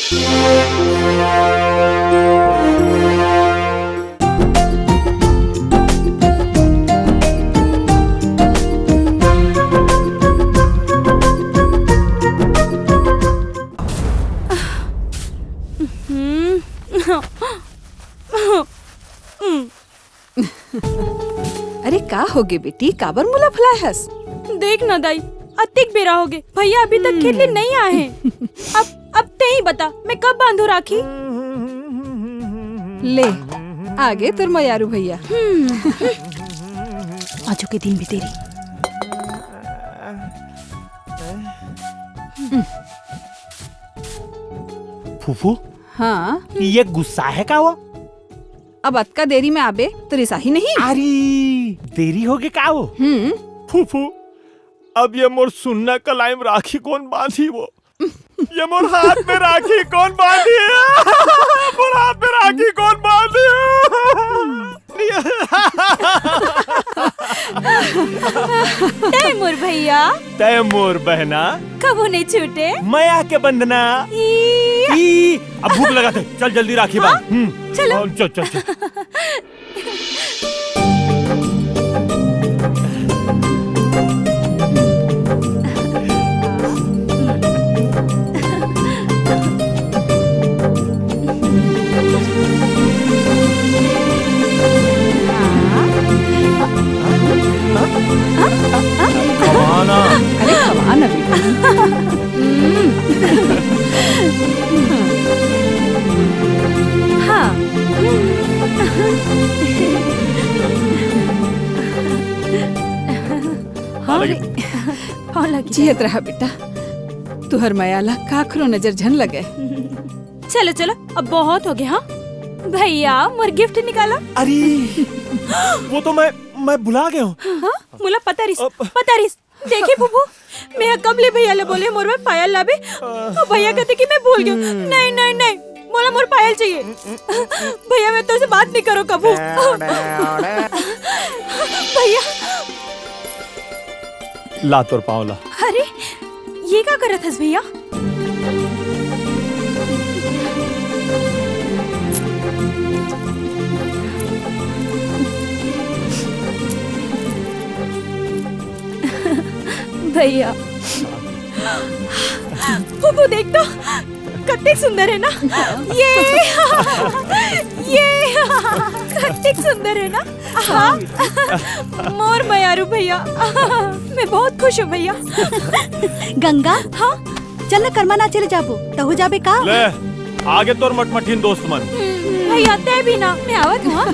अरे का होगे बेटी, काबर मुला फुलाए हस? देख ना दाई, अतिक बेरा हो गए, भैया अभी तक खेलने नहीं आए हैं। अब ते ही बता, मैं कब बांधू राखी? ले आगे तुर मयारू भैया। आजो के दिन भी तेरी। फूफू, हाँ ये गुस्सा है का वो? अब अतका देरी में आबे तो रिसा ही नहीं। अरे देरी होगी का वो? फूफू, अब ये मोर सुन्ना कलाइम राखी कौन बांधी वो? ये मोर हाथ में राखी कौन बांधी? मोर हाथ में राखी कौन बांधी? तैमूर भैया, तैमूर बहना, कबू नहीं छूटे। मैं आके बंधना। अब भूख लगा थे, चल जल्दी राखी बांध। चलो। चल चल चल। अरे खवाना बेटी। हाँ। जियत रहा बेटा, तुहर मयाला काखरो नजर झन लगे। चलो चलो, अब बहुत हो गया। हाँ भैया, मोर गिफ्ट निकाला। अरे वो तो मैं भुला गया हूँ। हाँ? मुला पतारिस देखी फूफू, मैं कबले भैया ले बोले मोर में पायल लाबे, और भैया कहते कि मैं भूल गया। नहीं नहीं नहीं, मोला मोर पायल चाहिए। भैया मैं तो से बात नहीं करो कबू। भैया ला तोर पावला। अरे ये क्या करत हस भैया? भैया फूफू देख तो, कितने सुंदर है ना ये कितने सुंदर है ना। हाँ मोर मयारू भैया, मैं बहुत खुश हूँ भैया। गंगा, हाँ चल ना कर्मा ना चले जाबो तो हो जाबे का? ले आगे तोर मटमठीन दोस्त मन। भैया ते भी ना, मैं आवत हूँ।